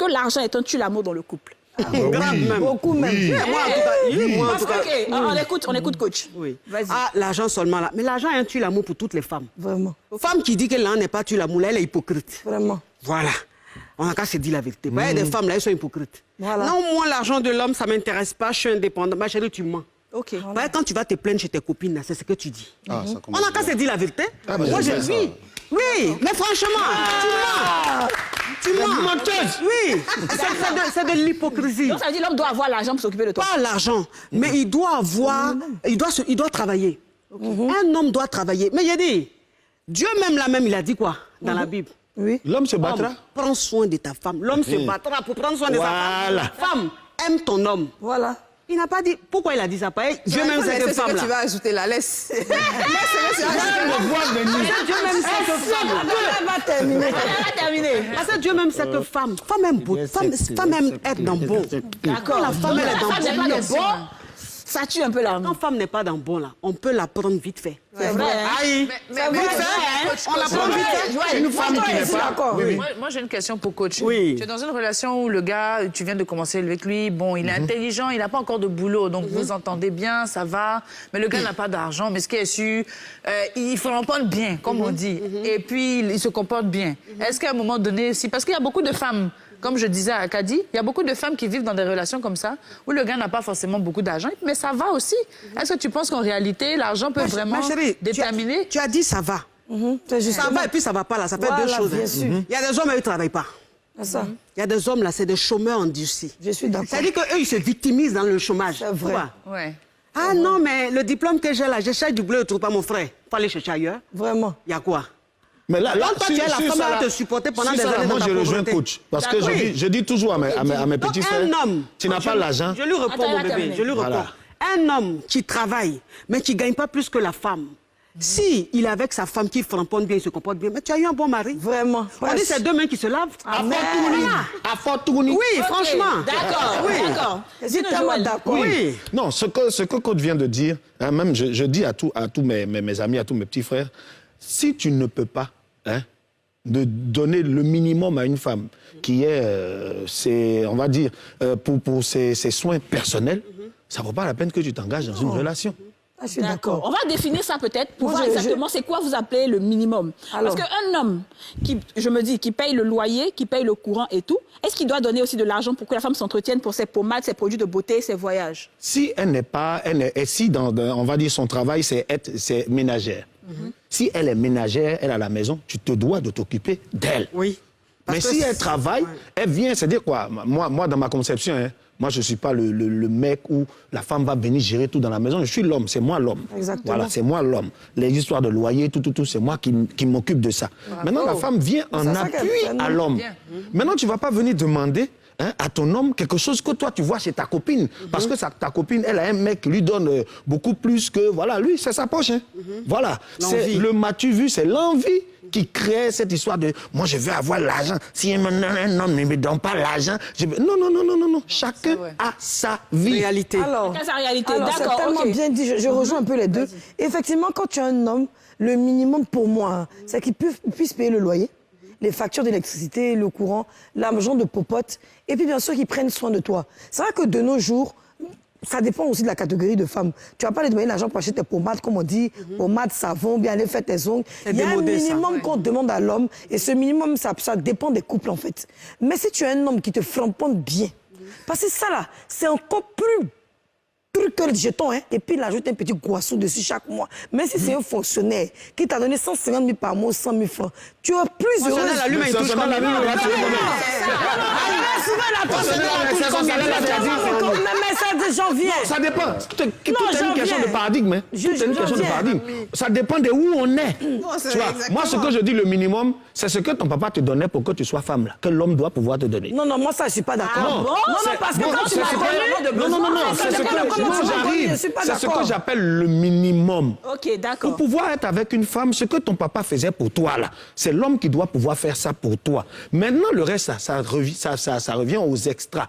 que l'argent est un tue-l'amour dans le couple? Grave même. Beaucoup même. Oui. Moi, en tout cas, On écoute coach. Oui. Vas-y. Ah, l'argent seulement là. Mais l'argent est un tue-l'amour pour toutes les femmes. Vraiment. Femme qui dit que l'argent n'est pas tue-l'amour, là, elle est hypocrite. Vraiment. Voilà. On a qu'à se dire la vérité. Il y a des femmes là, elles sont hypocrites. Voilà. Non, moi, l'argent de l'homme, ça ne m'intéresse pas, je suis indépendante. Ma chérie, tu mens. Ok. Voilà. Quand tu vas te plaindre chez tes copines, c'est ce que tu dis. Ah, ça On commence a qu'à bien. se dire la vérité. Ah, mais moi, j'aime je bien vis. Oui, mais franchement, tu mens. Oui, c'est de l'hypocrisie. Donc ça veut dire l'homme doit avoir l'argent pour s'occuper de toi. Pas l'argent, mais il doit avoir, il doit travailler. Un homme doit travailler. Mais il a dit, Dieu même là même, il a dit quoi dans la Bible? Oui. L'homme se battra. Homme, prends soin de ta femme. L'homme se battra pour prendre soin de sa Voilà. femme. Femme, aime ton homme. Voilà. Il n'a pas dit, pourquoi il a dit ça? Pareil, Dieu même sait que femme là. Tu vas ajouter la laisse. Dieu même sait que femme. Elle va terminer. On a terminé. Parce que Dieu même sait que femme aime beau, femme aime être dans bon. D'accord. La femme, elle est dans La femme n'est pas dans bon. Ça tue un peu la Quand femme n'est pas dans bon là, on peut la prendre vite fait. C'est vrai. Aïe, Mais vite fait, on la prend vite fait. Une femme qui n'est pas... d'accord. Oui, oui. Moi, j'ai une question pour coach. Oui. Tu es dans une relation où le gars, tu viens de commencer avec lui, bon, il est intelligent, il n'a pas encore de boulot, donc vous entendez bien, ça va, mais le gars n'a pas d'argent, mais ce qui est sûr, il se comporte bien, comme on dit, et puis il se comporte bien. Est-ce qu'à un moment donné, si, parce qu'il y a beaucoup de femmes, comme je disais à Kadi, il y a beaucoup de femmes qui vivent dans des relations comme ça, où le gars n'a pas forcément beaucoup d'argent, mais ça va aussi. Est-ce que tu penses qu'en réalité, l'argent peut vraiment Ma chérie, déterminer? tu as dit ça va. C'est Ça justement va et puis ça va pas là, ça fait Voilà, deux choses. bien sûr. Il y a des hommes, eux, ils ne travaillent pas. ça. Il y a des hommes là, c'est des chômeurs endurcis. Je suis d'accord. C'est-à-dire qu'eux, ils se victimisent dans le chômage. C'est vrai. Pourquoi? Ouais. Ah non, mais le diplôme que j'ai là, je cherche du boulot, je ne trouve pas mon frère. Il faut aller chercher ailleurs. Vraiment. Il y a quoi? Mais là, Quand toi, tu es la femme, ça, elle va te supporter pendant sur des ça, là, années moi, dans ta je rejoins pauvreté. coach. Parce que D'accord. je dis toujours à mes Donc, petits frères, un homme, tu n'as pas l'argent. Je lui réponds, Attends, mon elle a bébé, terminé. je lui réponds. Voilà. Un homme qui travaille, mais qui ne gagne pas plus que la femme, si il est avec sa femme qui framponne bien, il se comporte bien, mais tu as eu un bon mari. Vraiment. On dit c'est deux mains qui se lavent. À fort tourner. Oui, franchement. D'accord, Oui. d'accord. Je suis tellement d'accord. Oui. Non, ce que coach vient de dire, hein, même je dis à tous mes amis, à tous mes petits frères, si tu ne peux pas de donner le minimum à une femme qui est, on va dire, pour ses soins personnels, ça ne vaut pas la peine que tu t'engages dans une relation. Ah, je suis D'accord. d'accord. On va définir ça peut-être pour Moi, voir je- exactement c'est quoi vous appelez le minimum. Alors. Parce qu'un homme qui, je me dis, qui paye le loyer, qui paye le courant et tout, est-ce qu'il doit donner aussi de l'argent pour que la femme s'entretienne pour ses pommades, ses produits de beauté, ses voyages? Si elle n'est pas, et si on va dire son travail, c'est ménagère. Si elle est ménagère, elle est à la maison, tu te dois de t'occuper d'elle. Oui. Mais Parce que si elle travaille, elle vient, c'est-à-dire quoi? Moi, dans ma conception, moi, je ne suis pas le mec où la femme va venir gérer tout dans la maison. Je suis l'homme, c'est moi l'homme. Exactement. Voilà, c'est moi l'homme. Les histoires de loyer, tout, c'est moi qui m'occupe de ça. Maintenant, la femme vient en ça appui qu'elle- à l'homme. Bien. Maintenant, tu ne vas pas venir demander à ton homme quelque chose que toi, tu vois chez ta copine. Parce que ta copine, elle a un mec qui lui donne beaucoup plus que... Voilà, lui, c'est sa poche. Voilà. L'envie. Le m'as-tu vu, c'est l'envie qui crée cette histoire de « moi, je veux avoir l'argent. Si un homme ne me donne pas l'argent, je veux... » Non. Chacun a sa vie. Réalité. Alors, C'est sa réalité. c'est D'accord, tellement ok. bien dit, je rejoins un peu les deux. Effectivement, quand tu es un homme, le minimum pour moi, c'est qu'il puisse payer le loyer, les factures d'électricité, le courant, l'argent de popote, et puis bien sûr qu'ils prennent soin de toi. C'est vrai que de nos jours, ça dépend aussi de la catégorie de femmes. Tu vas pas les demander l'argent pour acheter tes pommades, comme on dit, pommades, savon, bien aller faire tes ongles. C'est Il y a un démodé, ça. minimum qu'on demande à l'homme, et ce minimum, ça dépend des couples, en fait. Mais si tu es un homme qui te framponne bien, parce que ça, là, c'est encore plus truc que le jeton, et puis il ajoute un petit goissou dessus chaque mois. Mais si c'est un fonctionnaire qui t'a donné 150 000 par mois, 100 000 francs, tu es plus heureux. Fonctionnaire, la lune, il touche combien? Mais ça, j'en viens. Ça dépend. Tout est j'en une question viens. de paradigme. Tout est une j'en question de viens. paradigme. Ça dépend de où on est. Tu vois, exactement. moi, ce que je dis, le minimum, c'est ce que ton papa te donnait pour que tu sois femme, là, que l'homme doit pouvoir te donner. Non, moi, ça, je suis pas d'accord. Non, parce que quand tu m'as connu... Non, c'est ce je suis pas que j'appelle le minimum. Ok, Pour d'accord. pouvoir être avec une femme, ce que ton papa faisait pour toi, là, c'est l'homme qui doit pouvoir faire ça pour toi. Maintenant, le reste, ça revient aux extras.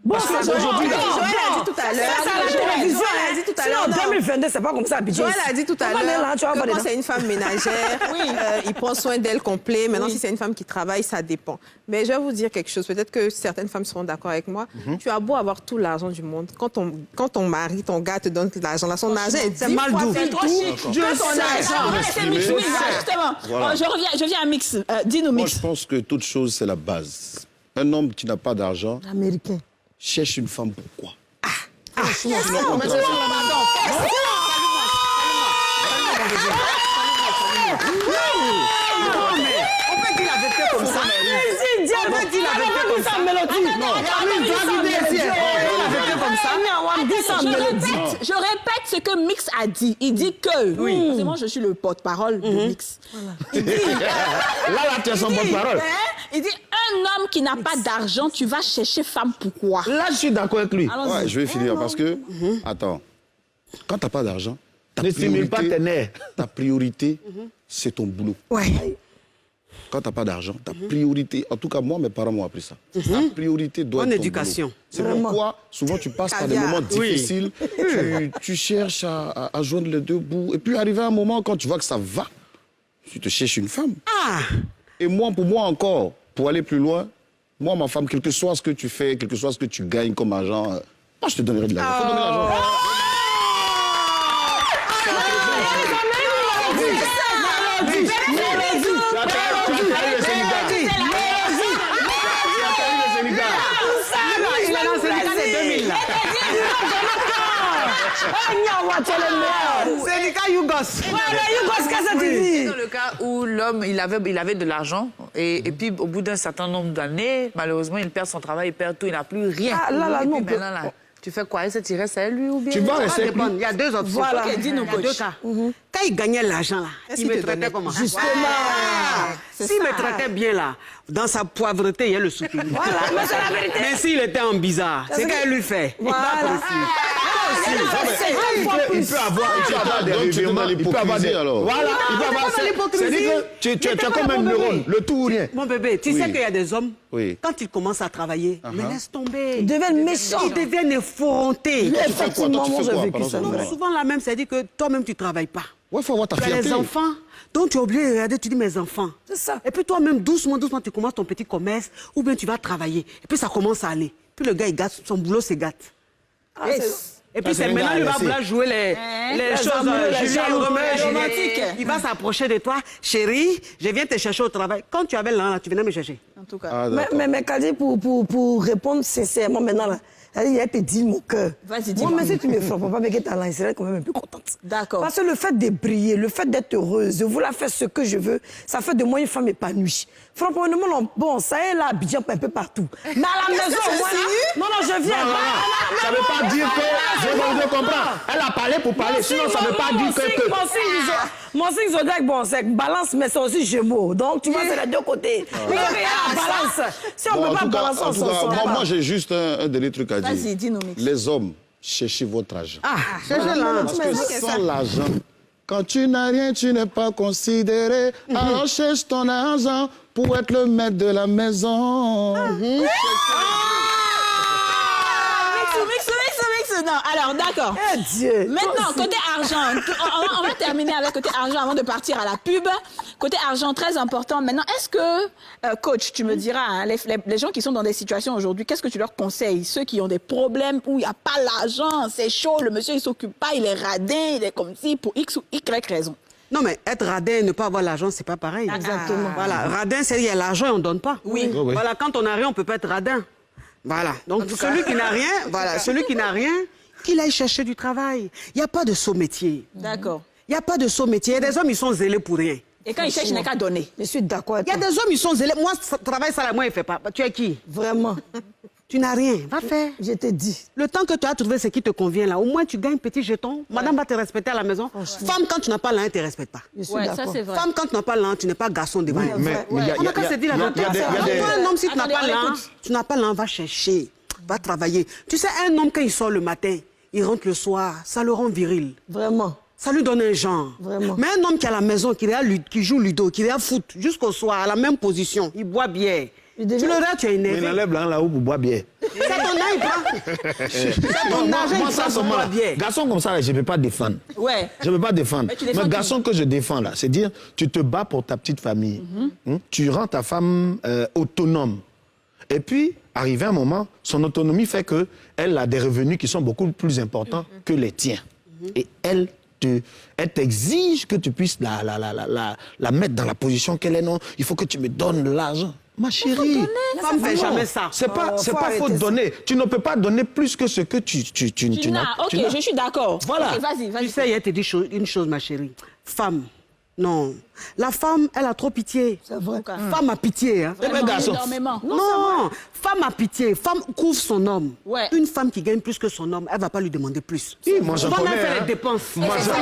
Bon, Parce que c'est aujourd'hui, là, Joël a dit tout à l'heure. C'est ça, la télévision. Joël a dit tout à Sinon, l'heure. en non. 2022, c'est pas comme ça, Abidjan. Joël a dit tout à On va aller là, l'heure tu vas que voir quand dedans. c'est une femme ménagère, il prend soin d'elle complet. Maintenant, si c'est une femme qui travaille, ça dépend. Mais je vais vous dire quelque chose. Peut-être que certaines femmes seront d'accord avec moi. Tu as beau avoir tout l'argent du monde. Quand ton mari, ton gars te donne de l'argent, là, son argent est 10 mal fois doux. plus C'est trop doux chic. que ton argent. C'est Mix, oui, justement. Voilà. Je viens à Mix. Dis-nous, Moi, Mix. je pense que toute chose, c'est la base. Un homme qui n'a pas d'argent Américain. cherche une femme pourquoi? On peut dire la vérité comme ça. Allez-y, dis, On peut dire la vérité comme ça. Je répète ce que Mix a dit. Il dit que. Oui. Moi, je suis le porte-parole de Mix. Il dit. Là, tu as son porte-parole. Il dit un homme qui n'a pas d'argent, tu vas chercher femme pourquoi? Là, je suis d'accord avec lui. Allons-y. Ouais, je vais finir parce que, attends, quand tu n'as pas d'argent, Ne stimule pas tes nerfs. ta priorité, c'est ton boulot. Ouais. Quand tu n'as pas d'argent, ta priorité, en tout cas, moi, mes parents m'ont appris ça. Ta priorité doit Bonne être ton éducation. boulot. C'est Vraiment. pourquoi, souvent, tu passes par des Caviar. moments difficiles, tu cherches à joindre les deux bouts, et puis, arrivé à un moment, quand tu vois que ça va, tu te cherches une femme. Ah, Et moi, pour moi encore, pour aller plus loin, moi, ma femme, quel que soit ce que tu fais, quel que soit ce que tu gagnes comme argent, moi, je te donnerai de l'argent. Faut donner de l'argent. il est dans le syndicat des 2000 là. Syndicat Yougos. Dans le cas où l'homme, il avait de l'argent, et puis au bout d'un certain nombre d'années, malheureusement, il perd son travail, il perd tout, il n'a plus rien. Ah, là, Et puis non, on peut- maintenant, là, tu fais quoi? Il se tirait ça lui ou bien? Tu vas Ça rester dépend. Il y a deux options. Voilà. Ok, dis-nous, coach. Il y a deux cas. Quand il gagnait l'argent, là, il me traitait comment? Justement. S'il me traitait bien, là, dans sa poivreté, il y a le soutien. Voilà, mais c'est la vérité. Mais s'il était en bizarre, c'est qu'elle lui fait. Voilà. Il peut avoir des Donc, tu es dans revirements, il peut avoir des... l'hypocrisie, alors. Voilà, il peut avoir... C'est-à-dire que tu es comme un neurone, le tout ou rien. Mon bébé, tu sais qu'il y a des hommes, Oui. quand ils commencent à travailler, mais laisse tomber. Ils deviennent méchants. Ils deviennent effrontés. Effectivement, tu fais moi, quoi j'ai vécu pendant ça. ce moment-là? Souvent, la même, c'est-à-dire que toi-même, tu ne travailles pas. Ouais, il faut avoir ta Tu as fierté. les enfants, donc tu es obligé de regarder, tu dis mes enfants. C'est ça. Et puis toi-même, doucement, doucement, tu commences ton petit commerce, ou bien tu vas travailler. Et puis ça commence à aller. Puis le gars, il gâte, son boulot, c'est gâte. Ah, c'est- Et puis c'est c'est un maintenant gars il va laissé. vouloir jouer les choses. amours, les Julien jaloux, Romeo, les Juliette. romantiques. Il va s'approcher de toi. Chérie, je viens te chercher au travail. Quand tu avais l'an, là, tu venais me chercher. En tout cas. Ah, d'accord. Mais Kadi, pour répondre sincèrement maintenant, là, il a te dit mon cœur. Vas-y, Moi, dis-moi. mais si tu me frappes pas avec talent, il serait quand même un peu contente. D'accord. Parce que le fait de briller, le fait d'être heureuse, de vouloir faire ce que je veux, ça fait de moi une femme épanouie. Franchement, bon, ça est là, Abidjan, un peu partout. Mais à la maison, moi, là, non, je viens. Ça ne veut pas dire que... Je comprends. Elle a parlé pour parler, sinon ça ne veut pas dire que... Mon signe zodiac, bon, c'est balance, mais c'est aussi Gémeaux. Donc, tu vois, c'est les deux côtés. Mais il y a la balance. Si on Bon, ne peut en pas tout cas, balancer, en on tout s'en cas, sort moi, pas. j'ai juste un dernier truc à dire. Vas-y, dis-nous, Mix. Les hommes, cherchez votre argent. Cherchez-la. Parce que sans l'argent, quand tu n'as rien, tu n'es pas considéré. Alors cherche ton argent pour être le maître de la maison. Mix. Non, alors, d'accord. Eh Dieu. Maintenant, côté argent, on va terminer avec côté argent avant de partir à la pub. Côté argent, très important. Maintenant, est-ce que, coach, tu me diras, hein, les gens qui sont dans des situations aujourd'hui, qu'est-ce que tu leur conseilles? Ceux qui ont des problèmes où il n'y a pas l'argent, c'est chaud, le monsieur, il ne s'occupe pas, il est radin, il est comme si, pour X ou Y raison. Non, mais être radin et ne pas avoir l'argent, c'est pas pareil. Exactement. Voilà, radin, c'est il y a l'argent et on ne donne pas. Oui. Oui. Voilà, quand on n'a rien, on ne peut pas être radin. Voilà. Donc, celui qui n'a rien, voilà, celui qui n'a rien, qu'il aille chercher du travail. Il n'y a pas de saut métier. D'accord. Il n'y a pas de saut métier. Il y a des hommes, ils sont zélés pour rien. Et quand il cherche, il n'a qu'à donner. Je suis d'accord avec Il y a toi. des hommes, ils sont zélés. Moi, travail, ça, moi, il ne fait pas. Tu es qui? Vraiment. Tu n'as rien. Va faire. Je t'ai dit. Le temps que tu as trouvé ce qui te convient là, au moins tu gagnes un petit jeton. Madame va te respecter à la maison. Femme, quand tu n'as pas l'argent, elle ne te respecte pas. Je suis Ouais, ça d'accord. c'est vrai. Femme, quand tu n'as pas l'argent, tu n'es pas garçon devant elle. Mais il y a- On a qu'à se dire la vérité. Toi, un homme, si tu n'as Attendez, pas on l'argent, écoute. tu n'as pas l'argent, va chercher, va travailler. Tu sais, un homme, quand il sort le matin, il rentre le soir, ça le rend viril. Vraiment. Ça lui donne un genre. Vraiment. Mais un homme qui est à la maison, qui joue ludo, qui regarde foot, jusqu'au soir, à la même position, il boit bière. Il devient- Tu le regardes, tu es Il énervé. enlève là-haut pour boire bien. C'est ton il prend. C'est ton argent, Moi, il ça, prend pour toi bien. garçon comme ça, là, je ne peux pas défendre. Ouais. Je ne peux pas défendre. Mais tu défends Mais qui? garçon que je défends, là, c'est dire, tu te bats pour ta petite famille. Tu rends ta femme autonome. Et puis, arrivé un moment, son autonomie fait qu'elle a des revenus qui sont beaucoup plus importants que les tiens. Et elle t'exige que tu puisses la mettre dans la position qu'elle est. Non, il faut que tu me donnes de l'argent. Ma chérie, La femme ne fait non, jamais ça. C'est pas, faut faut arrêter ça. donner. Tu ne peux pas donner plus que ce que tu n'as. Ok, tu n'as. je suis d'accord. Voilà. Ok, vas-y. Tu sais, il te dit une chose, ma chérie. Femme, non. La femme, elle a trop pitié. C'est vrai. Femme a pitié. Hein. Vraiment, garçon. énormément. Non, femme a pitié. Femme couvre son homme. Ouais. Une femme qui gagne plus que son homme, elle ne va pas lui demander plus. Oui, moi, j'en On va même connais, faire hein. les dépenses. Moi, Et ça,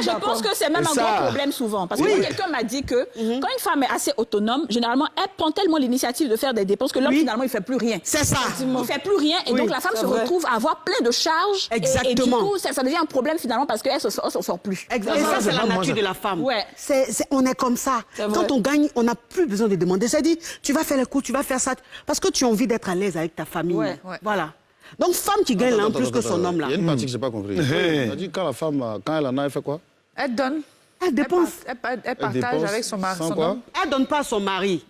je pense que c'est même Et un ça- gros problème souvent. Parce que Oui. moi, quelqu'un m'a dit que quand une femme est assez autonome, généralement, elle prend tellement l'initiative de faire des dépenses que l'homme, Oui. finalement, il ne fait plus rien. C'est ça. Il ne fait plus rien. Et Oui, donc, la femme c'est se vrai. retrouve à avoir plein de charges. Et du Exactement. coup, ça devient un problème finalement parce qu'elle ne s'en sort plus. Et ça, c'est la nature de la femme. Ouais. On est comme ça. C'est vrai. Quand on gagne, on n'a plus besoin de demander. C'est-à-dire, tu vas faire les coups, tu vas faire ça. Parce que tu as envie d'être à l'aise avec ta famille. Ouais. Voilà. Donc, femme qui gagne là, plus que son homme, là. Il y a une partie que je n'ai pas compris. Elle a dit quand la femme, quand elle en a, elle fait quoi? Elle donne. Elle dépense. Elle partage dépense avec son mari. sans son quoi? homme. Elle ne donne pas à son mari.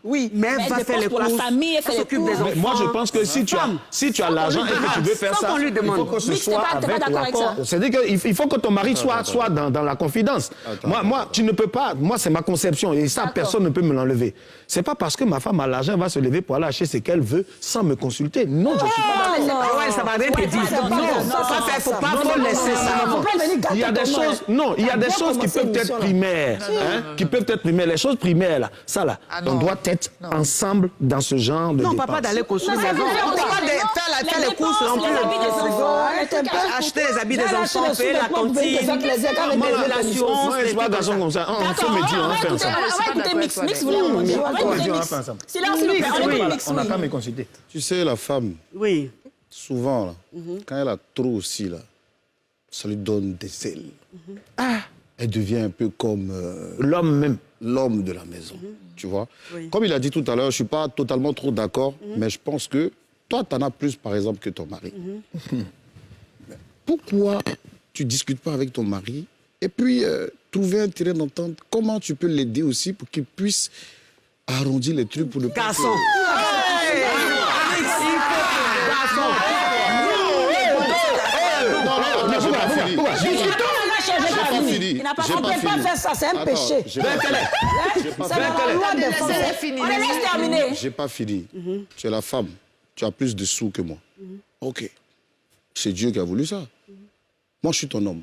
Oui, Mais elle va dépense faire les pour la courses, famille, elle fait les s'occupe courses. des enfants. Mais moi, je pense que si tu as l'argent et que tu veux faire Sans ça, qu'on lui il demande. faut que ce Mais t'es soit pas avec d'accord avec l'accord. ça. C'est-à-dire qu'il faut que ton mari soit dans la confidence. Moi, tu ne peux pas. Moi, c'est ma conception et ça, personne ne peut me l'enlever. C'est pas parce que ma femme a l'argent, elle va se lever pour aller acheter ce qu'elle veut sans me consulter. Non, je suis pas d'accord. Ouais, ça va rien te dire. Il faut pas laisser ça. Il y a des choses, non, il y a des choses qui peuvent être primaires, qui peuvent être primaires. Les choses primaires, là, ça là, on doit être ensemble dans ce genre de Non, dépenses. papa, d'aller construire Non, une ça maison. veut dire On aussi, va non, faire les courses non les habits des enfants, Acheter les habits des enfants, payer la cantine, l'assurance. Moi, je suis pas garçon comme ça. On fait métier, on fait ensemble. On va écouter Mix. Mix voulait en dire. On va écouter on va Mix. faire ensemble. Silence, s'il vous plaît. On écoute Mix. On n'a oui. pas me consulter. Tu sais, la femme, Oui. souvent, là, quand elle a trop aussi, là, ça lui donne des ailes. Elle devient un peu comme L'homme même. l'homme de la maison, tu vois. Comme il a dit tout à l'heure, je ne suis pas totalement trop d'accord, mais je pense que toi, tu en as plus, par exemple, que ton mari. Mais pourquoi tu ne discutes pas avec ton mari et puis trouver un terrain d'entente? Comment tu peux l'aider aussi pour qu'il puisse arrondir les trucs pour le Garçon. Non, j'ai pas fini. Il n'a pas J'ai On pas ne peut pas fini. faire ça, c'est un Attends, péché. j'ai pas fini. C'est la loi des femmes. On les laisse terminer. J'ai pas fini. Tu es la femme. Tu as plus de sous que moi. OK. C'est Dieu qui a voulu ça. Moi, je suis ton homme.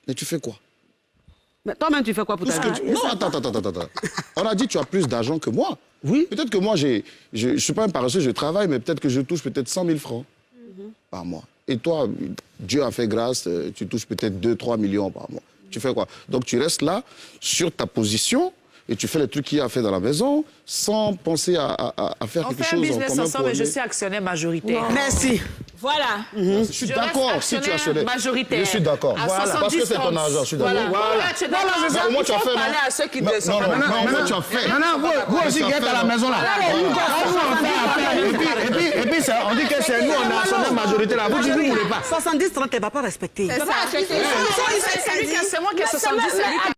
Mais tu fais quoi? Mais toi-même, tu fais quoi pour ta vie? Non, attends. On a dit que tu as plus d'argent que moi. Oui. Peut-être que moi, je ne suis pas un paresseux, je travaille, mais peut-être que je touche peut-être 100 000 francs par mois. Et toi, Dieu a fait grâce, tu touches peut-être 2-3 millions par mois. Tu fais quoi? Donc tu restes là, sur ta position, et tu fais les trucs qu'il y a à faire dans la maison, sans penser à faire On quelque fait un chose en business commun ensemble pour et je aider. suis actionnaire majoritaire. Merci. Voilà. Je suis Je d'accord reste si tu as actionnaire majoritaire. Je suis d'accord. À Voilà. Parce que c'est ton 70-30. argent, je suis d'accord. Voilà, tu es d'accord. Mais au moins, tu as fait, parler non? à ceux qui Non, ne sont non, pas non, d'accord. au moins, tu as fait. Maintenant, vous aussi qui êtes à la maison là. Et puis, ça, on dit que c'est nous, on est actionnaire majoritaire là. Vous dites, vous ne voulez pas. 70-30, elle ne va pas respecter. C'est ça. C'est moi qui ai 70, c'est lui qui a